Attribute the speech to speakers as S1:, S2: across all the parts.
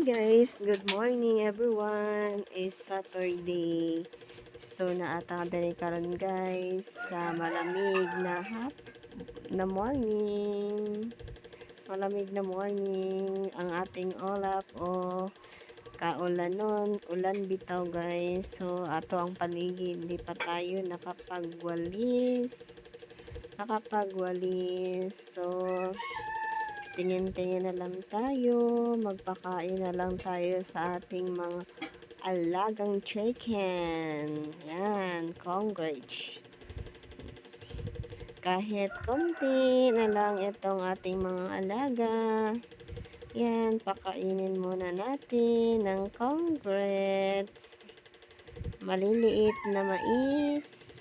S1: guys, good morning everyone. It's Saturday. So naata diri karon guys sa malamig na morning. Malamig na morning ang ating ulap o kaulanon, ulan bitaw guys. So ato ang paligid, di pa tayo nakapagwalis. So tingin-tingin na lang tayo, magpakain na lang tayo sa ating mga alagang chicken. Yan, congrats. Kahit konti na lang itong ating mga alaga. Yan, pakainin muna natin ng congrats. Maliliit na mais,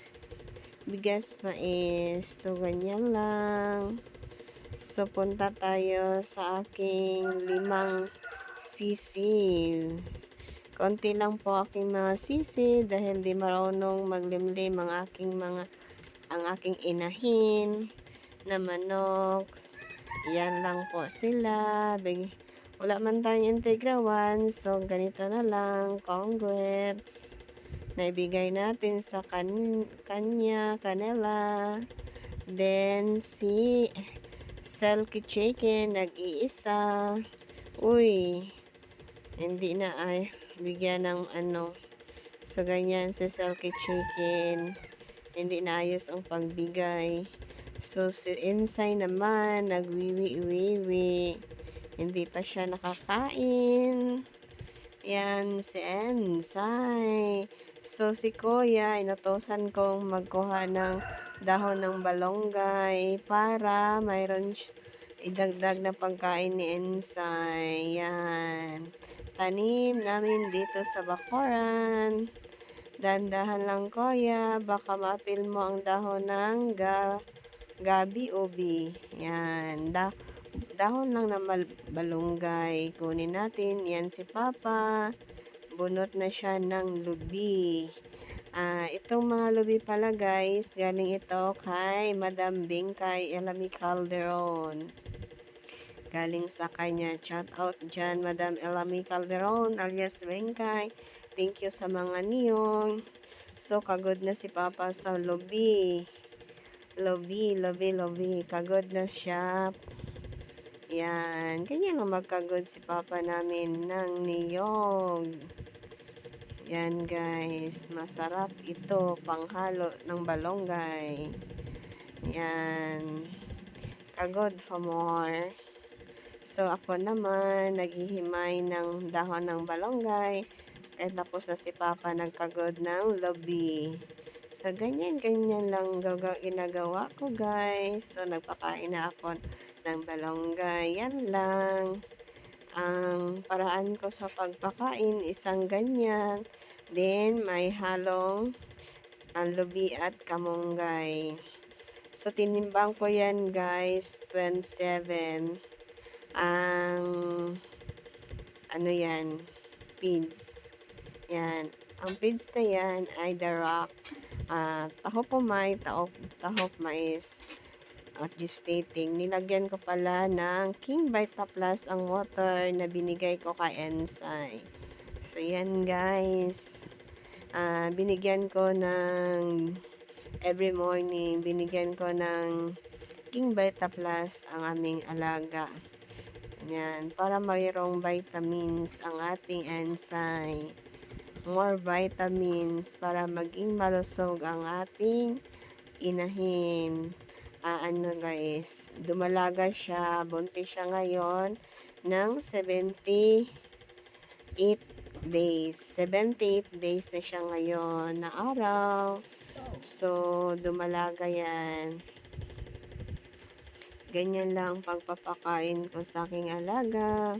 S1: bigas mais. So, ganyan lang. So, punta tayo sa aking 5 sisi. Konti lang po aking mga sisi dahil di marunong maglimlim ang aking inahin na manok. Yan lang po sila. Wala man tayong Integra 1. So, ganito na lang. Congrats. Naibigay natin sa kanila. Then, si Selkie Chicken, nag-iisa. Uy, hindi na ay bigyan ng ano. So, ganyan si Selkie Chicken. Hindi na ayos ang pagbigay. So, si Insay naman, nagwiwi-wiwi. Hindi pa siya nakakain. Yan, si Insay. So, si Kuya, inutosan kong magkuha ng dahon ng balonggay para mayroon idagdag na pagkain ni Insay. Yan. Tanim namin dito sa bakuran. Dandahan lang Kuya, baka maapil mo ang dahon ng gabi ubi. Yan. Dahon lang na balunggay. Kunin natin. Yan si Papa. Bunot na siya ng lubi. Itong mga lubi pala guys, galing ito kay Madam Bingkay Elami Calderon. Galing sa kanya. Shout out dyan, Madam Elami Calderon alias Bingkay. Thank you sa mga niyong. So, kagod na si Papa sa lubi. Lubi. Kagod na siya. Yan. Ganyan lang magkagod si Papa namin ng niyog. Yan guys. Masarap ito. Panghalo ng balonggay. Yan. Kagod for more. So, ako naman, naghihimay ng dahon ng balonggay. At tapos na si Papa nagkagod ng lubi. So, ganyan lang ginagawa ko guys. So, nagpakain na ako ng balonggay. Yan lang. Ang paraan ko sa pagpakain, isang ganyan. Then, may halong lubi at kamunggay. So, tinimbang ko yan guys, 27. Ang ano yan, feeds. Yan. Ang feeds na yan ay the rock. Taho pumay, tahop mais at gestating. Nilagyan ko pala ng King Vita Plus ang water na binigay ko kay Ensay. So, yan guys. Binigyan ko ng every morning, binigyan ko ng King Vita Plus ang aming alaga. Yan, para mayroong vitamins ang ating Ensay. More vitamins para maging malusog ang ating inahin. Guys, dumalaga siya, buntis siya ngayon ng 78 days. 78 days na siya ngayon na araw. So, dumalaga yan. Ganyan lang pagpapakain ko sa aking alaga.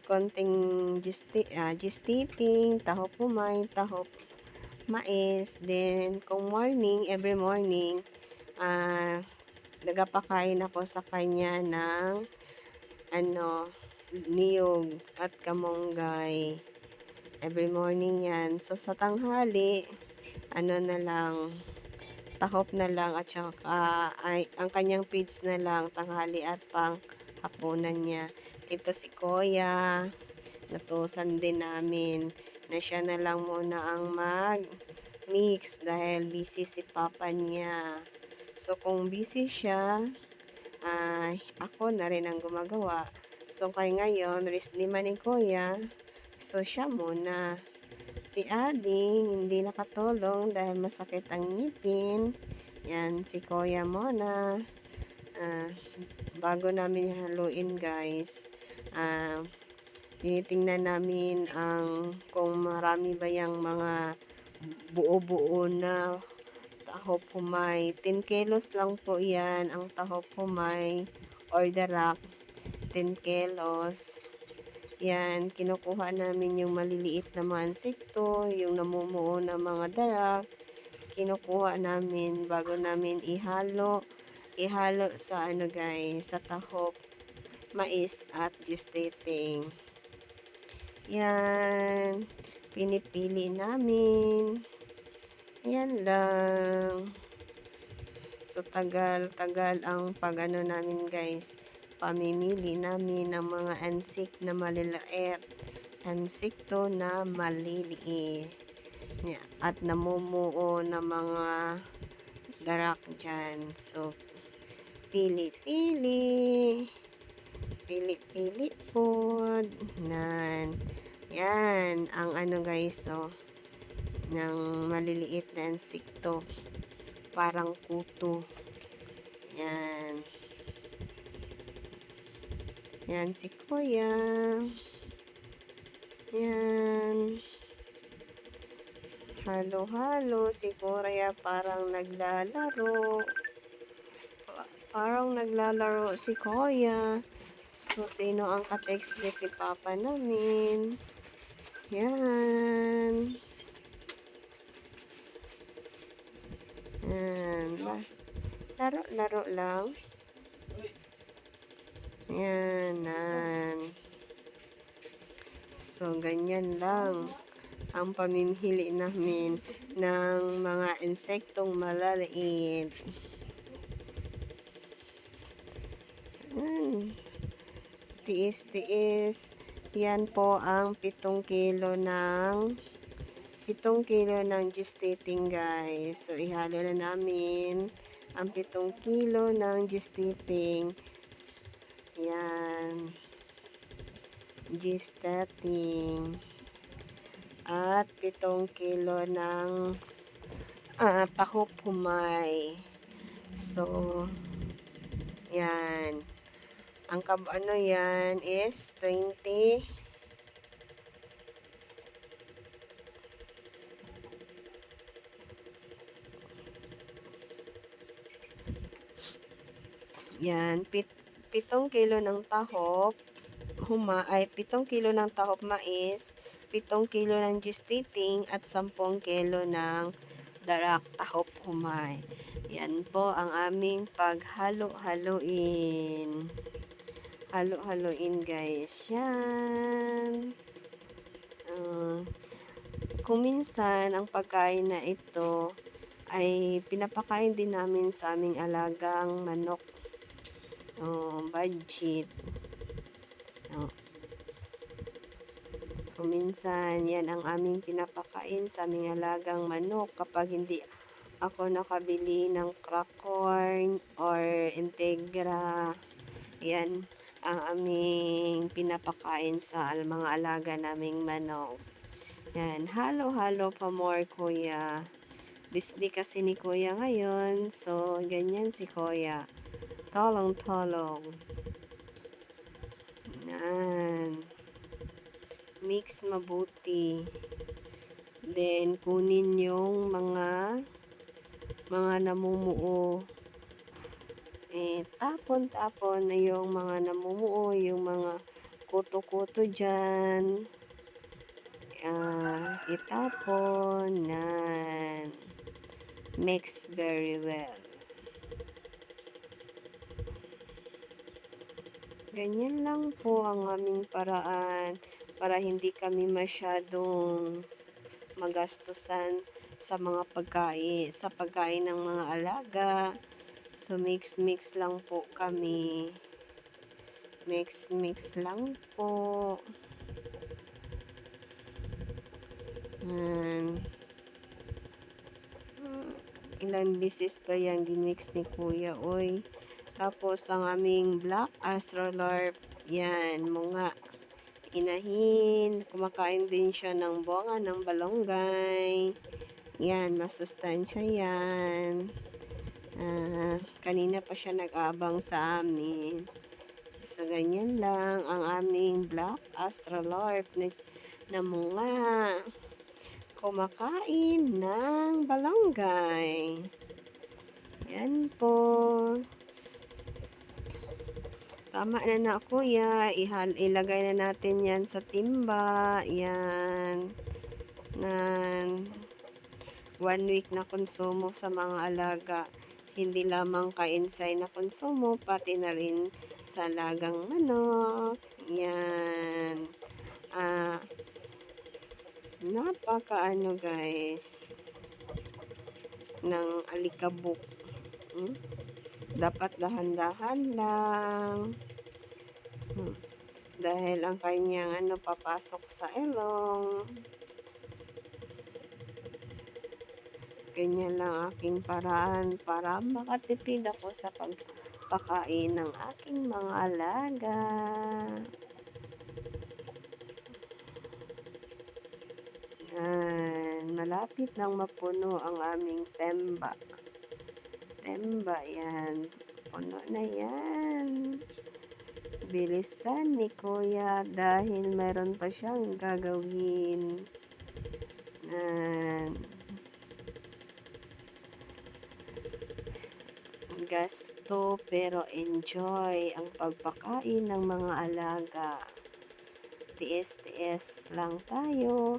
S1: Konting gestating, taho pumay, taho mais. Then, kung every morning, nagapakain ako sa kanya ng niyog at kamunggay. Every morning yan. So, sa tanghali, na lang, tahop na lang at saka ang kanyang feeds na lang tanghali at pang hapunan niya. Ito si Kuya, Natusan din namin na siya na lang muna ang mag-mix dahil busy si papa niya. So, kung busy siya, ay ako na rin ang gumagawa. So, kay ngayon, rest naman ni Kuya. So, siya muna. Si Ading, hindi nakatulong dahil masakit ang ngipin. Yan, si Kuya muna. Ah, bago namin haluin guys, tinitingnan namin kung marami ba yung mga buo-buo na taho pumay. 10 kilos lang po yan ang taho pumay or darak. 10 kilos. Yan, kinukuha namin yung maliliit na mga insekto, yung namumuo na mga darak. Kinukuha namin bago namin ihalo sa ano guys, sa tahop, mais at gestating. Yan, pinipili namin. Yan lang. So, tagal ang pag-ano namin guys, pamimili namin ng mga insect na maliliit, insekto na maliliit, at namumuo na mga darak dyan. So, pili-pili po nan. Yan ang ano guys, ng maliliit na insekto, parang kuto. Yan si Kuya. Yan, halo si Kuya, parang naglalaro si Kuya. So, sino ang ka-text ni Papa namin? Yan. Laro lang. Yan. So, ganyan lang ang pamimili namin ng mga insektong malaliit. Tiis. Yan po ang 7 kilo ng gestating guys. So, ihalo na namin ang 7 kilo ng gestating. Yan. Gestating. At 7 kilo ng taho pumay. So, yan. Ang ano yan is 20. Yan, 7 kilo ng tahop ay 7 kilo ng tahop mais, 7 kilo ng gestating at 10 kilo ng darak tahop humay. Yan po ang aming paghalo-haloin. Halo-haloin guys. Yan. Kung minsan ang pagkain na ito ay pinapakain din namin sa aming alagang manok. Budget. Kung minsan, yan ang aming pinapakain sa aming alagang manok kapag hindi ako nakabili ng crack corn or integra. Yan ang aming pinapakain sa mga alaga naming manok. Yan, halo-halo pa more Kuya. Busy kasi ni Kuya ngayon. So, ganyan si Kuya. Tolong-tolong. Yan. Mix mabuti. Then, kunin yung mga namumuo. Tapon na yung mga namumuo, yung mga kuto-kuto dyan. Itapon na. Mix very well. Ganyan lang po ang aming paraan para hindi kami masyadong magastusan sa mga pagkain ng mga alaga. So, mix lang po kami. Mix lang po. Yan. Ilang bisis pa yan ginix ni Kuya, oy. Tapos, ang aming black astrolorp, yan, mga inahin. Kumakain din siya ng bunga ng balonggay. Yan, masustansya yan. Kanina pa siya nag-aabang sa amin. So, ganyan lang ang aming black astrolorp na mga kumakain ng balonggay. Yan po. Tama na kuya. Ilagay na natin yan sa timba. Yan. Na 1 week na konsumo sa mga alaga. Hindi lamang ka-insay na konsumo, pati na rin sa alagang manok. Yan. Napakaano guys ng alikabok. Dapat dahan-dahan lang. Dahil ang kanyang papasok sa ilong. Ganyan lang aking paraan para makatipid ako sa pagpakain ng aking mga alaga. Malapit nang mapuno ang aming temba. Yan. Puno na yan. Bilisan ni Kuya dahil meron pa siyang gagawin. Gasto pero enjoy ang pagpakain ng mga alaga. Tiis-tiis lang tayo.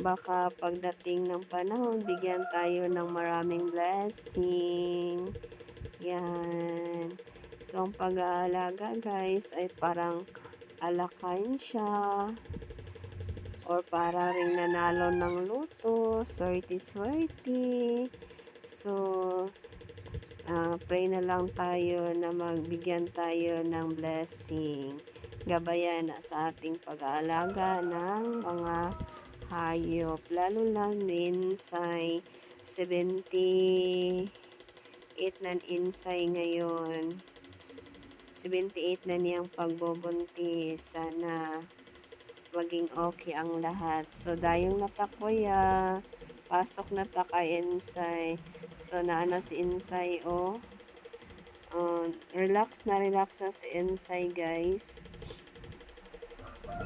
S1: Baka pagdating ng panahon, bigyan tayo ng maraming blessing. Yan. So, ang pag-aalaga guys ay parang alakain siya. Or para ring nanalo ng luto. Swerte-swerte. So, pray na lang tayo na magbigyan tayo ng blessing. Gabayan sa ating pag-aalaga ng mga hayop. Lalo na insay. 78 na insay ngayon. 78 na niyang pagbubuntis. Sana maging okay ang lahat. So, dayong natakuya. Pasok na ta ka insay. So, naana si insay relax na si insay guys.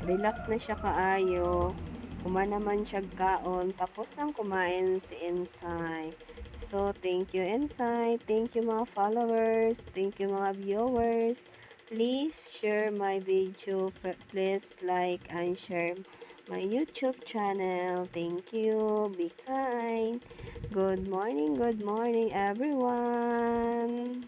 S1: Relax na siya kaayo. Kuma naman siya kaon. Tapos nang kumain si insay. So, thank you insay. Thank you mga followers. Thank you mga viewers. Please share my video. Please like and share my YouTube channel. Thank you. Be kind. Good morning everyone.